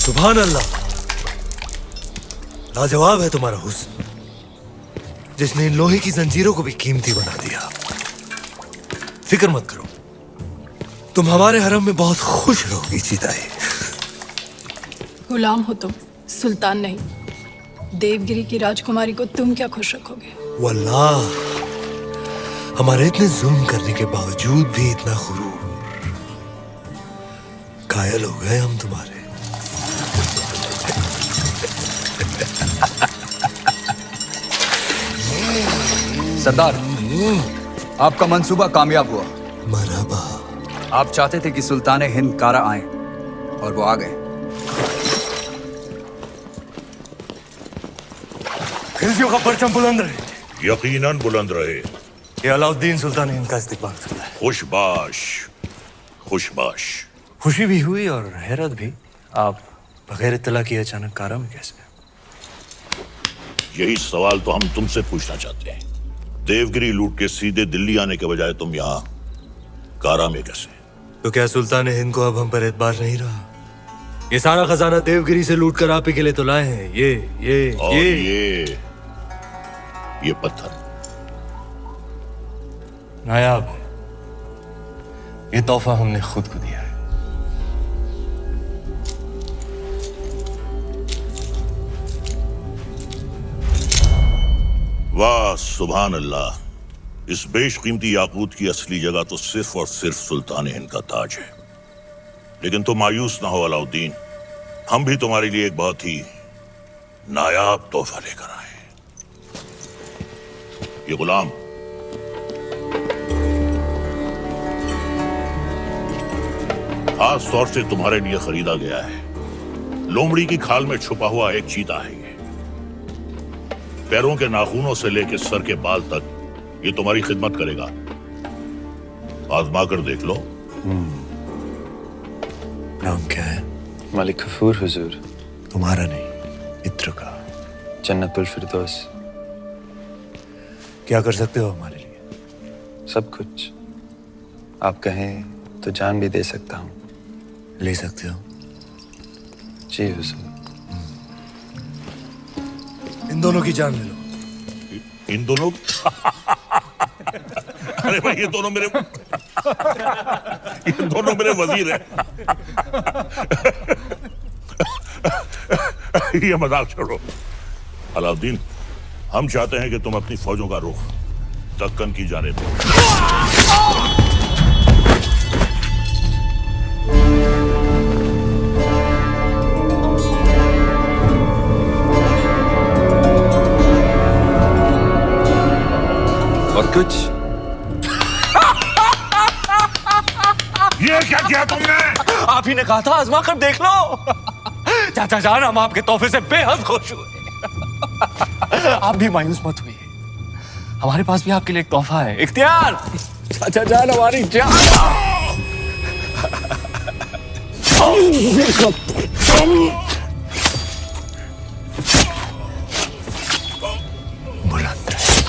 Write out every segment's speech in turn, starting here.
सुभान अल्लाह, लाजवाब है तुम्हारा हुस्न, जिसने इन लोहे की जंजीरों को भी कीमती बना दिया। फिक्र मत करो, तुम हमारे हरम में बहुत खुश रहोगी चिताई। गुलाम हो तुम, सुल्तान नहीं। देवगिरी की राजकुमारी को तुम क्या खुश रखोगे? वल्लाह, हमारे इतने जुल्म करने के बावजूद भी इतना गुरूर, कायल हो गए हम तुम्हारे। सरदार, आपका मंसूबा कामयाब हुआ। मरहबा। आप चाहते थे कि सुल्तान हिंद कारा आए और वो आ गए। खिलजियों का परचम बुलंद रहे। यकीनन बुलंद रहे। ये अलाउद्दीन सुल्तान हिंद का इस्तिकबाल करता है। खुशबाश, खुशबाश। खुशी भी हुई और हैरत भी। आप बगैर इत्तला किए अचानक कारा में कैसे? यही सवाल तो हम तुमसे पूछना चाहते हैं। देवगिरी लूट के सीधे दिल्ली आने के बजाय तुम यहाँ कारा में कैसे? तो क्या सुल्तान हिंद को अब हम पर एतबार नहीं रहा? ये सारा खजाना देवगिरी से लूट कर आप ही के लिए तो लाए हैं। और ये पत्थर नायाब, ये तोहफा हमने खुद को दिया है। वाह सुभान अल्लाह। इस बेशकीमती याकूत की असली जगह तो सिर्फ और सिर्फ सुल्तान हिंद का ताज है। लेकिन तुम मायूस ना हो अलाउद्दीन, हम भी तुम्हारे लिए एक बहुत ही नायाब तोहफा लेकर आए। ये गुलाम खास तौर से तुम्हारे लिए खरीदा गया है। लोमड़ी की खाल में छुपा हुआ एक चीता है। ये पैरों के नाखूनों से लेकर सर के बाल तक ये तुम्हारी खिदमत करेगा। आजमा कर देख लो। नाम क्या है? मलिक गफूर हुजूर। तुम्हारा नहीं, मित्र का। जन्नतुल फिरदौस। क्या कर सकते हो हमारे लिए? सब कुछ। आप कहें तो जान भी दे सकता हूँ। ले सकते हो? जी हुजूर। इन दोनों की जान ले लो। इन दोनों अरे भाई, ये दोनों मेरे वजीर हैं। ये मजाक छोड़ो अलाउद्दीन, हम चाहते हैं कि तुम अपनी फौजों का रुख दक्कन की जानिब दो। और कुछ? ये क्या किया तुमने? आप ही ने कहा था आजमा कर देख लो। चाचा जान, हम आपके तोहफे से बेहद खुश हुए। आप भी मायूस मत हुए, हमारे पास भी आपके लिए एक तोहफा है। इख्तियार, चाचा जान हमारी जान। बुलंद रहे।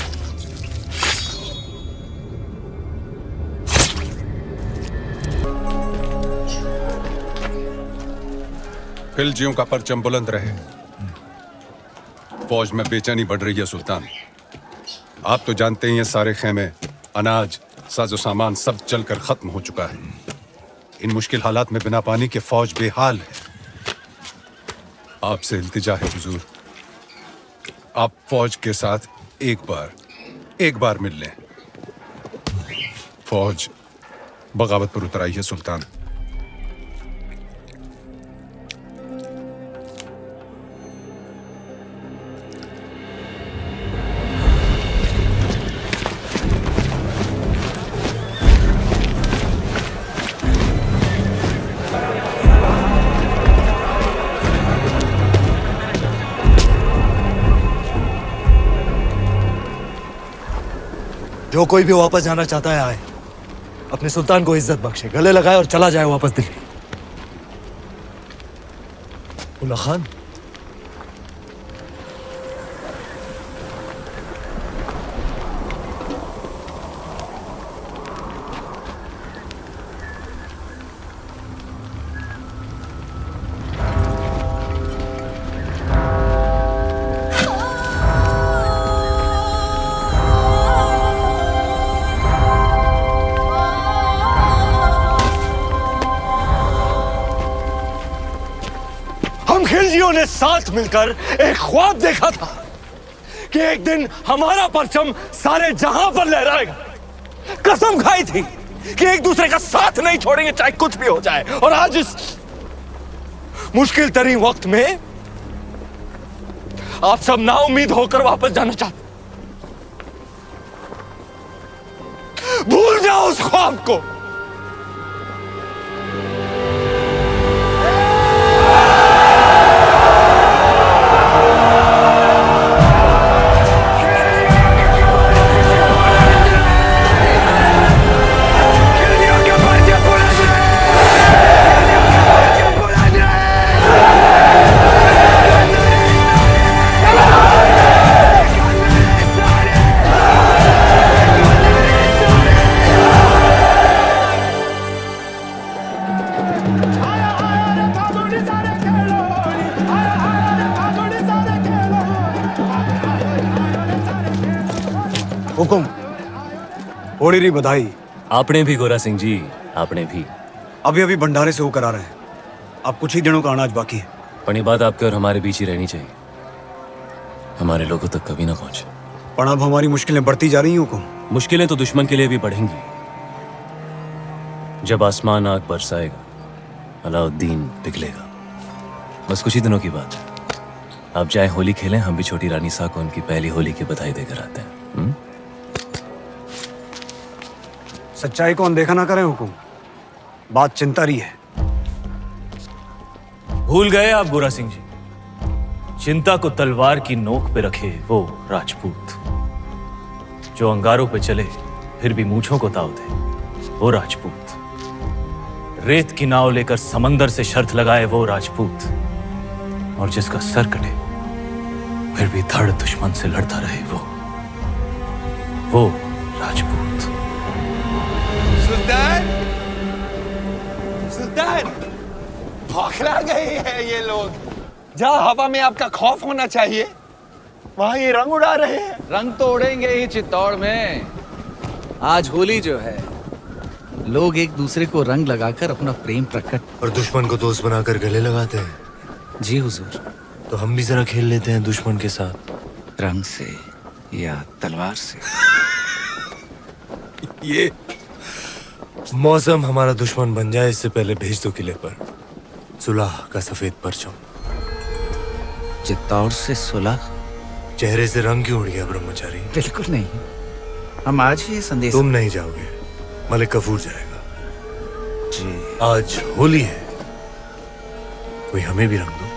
खिलजियों का परचम बुलंद रहे। फौज में बेचैनी बढ़ रही है सुल्तान। आप तो जानते ही हैं, सारे खेमे, अनाज, साजो सामान सब जलकर खत्म हो चुका है। इन मुश्किल हालात में बिना पानी के फौज बेहाल है। आपसे इल्तिजा है हुजूर, आप फौज के साथ एक बार मिल लें। फौज बगावत पर उतर आई है सुल्तान। जो कोई भी वापस जाना चाहता है आए, अपने सुल्तान को इज्जत बख्शे, गले लगाए और चला जाए वापस दिल्ली। उल्ला खान, हम खिलजियों ने साथ मिलकर एक ख्वाब देखा था कि एक दिन हमारा परचम सारे जहां पर लहराएगा। कसम खाई थी कि एक दूसरे का साथ नहीं छोड़ेंगे चाहे कुछ भी हो जाए। और आज इस मुश्किल तरीन वक्त में आप सब नाउम्मीद होकर वापस जाना चाहते। भूल जाओ उस ख्वाब को। हुकुम होड़ी री बधाई। आपने भी गोरा सिंह जी, आपने भी। अभी अभी भंडारे से होकर आ रहे हैं। अब कुछ ही दिनों का अनाज बाकी है। पर ये बात आपके और हमारे बीच ही रहनी चाहिए, हमारे लोगों तक कभी ना पहुंचे। पर अब हमारी मुश्किलें बढ़ती जा रही हैं हुकुम। मुश्किलें तो दुश्मन के लिए भी बढ़ेंगी। जब आसमान आग बरसाएगा, अलाउद्दीन पिघलेगा। बस कुछ ही दिनों की बात है। आप चाहे होली खेलें, हम भी छोटी रानी सा को उनकी पहली होली की बधाई देकर आते हैं। सच्चाई को अनदेखा ना करें हुकुम। बात चिंता रही है। भूल गए आप गोरा सिंह जी, चिंता को तलवार की नोक पे रखे वो राजपूत जो अंगारों पे चले फिर भी मूंछों को ताव दे, वो राजपूत रेत की नाव लेकर समंदर से शर्त लगाए, वो राजपूत और जिसका सर कटे फिर भी धड़ दुश्मन से लड़ता रहे, वो राजपूत। सुल्तान, सुल्तान, बौखला गए हैं ये लोग। जहाँ हवा में आपका खौफ होना चाहिए, वहाँ ये रंग उड़ा रहे हैं। रंग तो उड़ेंगे ही चित्तौड़ में। आज होली जो है, लोग एक दूसरे को रंग लगाकर अपना प्रेम प्रकट। और दुश्मन को दोस्त बनाकर गले लगाते हैं। जी हुजूर। तो हम भी जरा खेल लेते हैं दुश्मन के साथ, रंग से या तलवार से। ये मौसम हमारा दुश्मन बन जाए इससे पहले भेज दो किले पर सुलह का सफेद परचम। चित्तौड़ से सुलह? चेहरे से रंग क्यों उड़ गया ब्रह्मचारी? बिल्कुल नहीं, हम आज ही संदेश। तुम नहीं जाओगे, मलिक कफूर जाएगा। जी। आज होली है, कोई हमें भी रंग दो।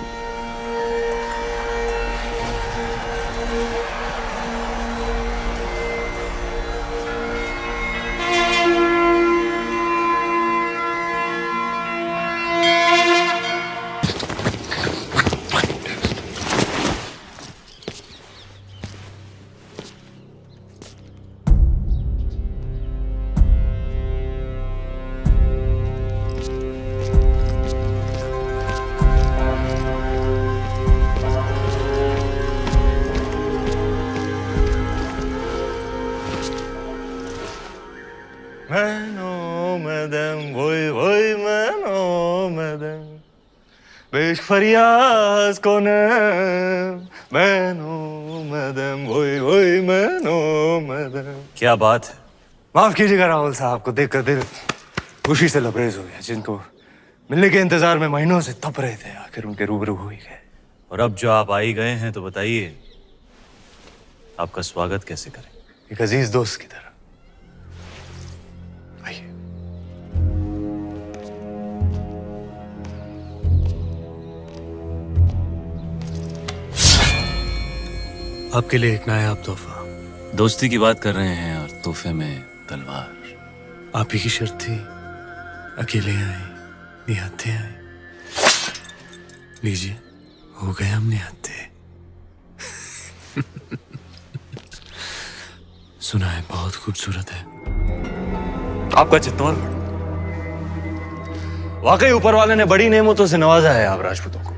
बेश फरियाज कोने मैनो मदम वोई मैनो मदम। क्या बात है? माफ कीजिएगा राहुल साहब को देखकर दिल खुशी से लबरेज हो गया। जिनको मिलने के इंतजार में महीनों से तप रहे थे, आखिर उनके रूबरू हो ही गए। और अब जो आप आ ही गए हैं तो बताइए आपका स्वागत कैसे करें? एक अजीज दोस्त की तरह। आइए। आपके लिए एक नायाब तोहफा। दोस्ती की बात कर रहे हैं और तोहफे में तलवार। आप ही की शर्त थी, अकेले आए, निहत्थे आए। लीजिए, हो गए हम निहत्थे। सुना है बहुत खूबसूरत है। आपका चित्तौड़ वाकई ऊपर वाले ने बड़ी नेमतों से नवाजा है आप राजपूतों को।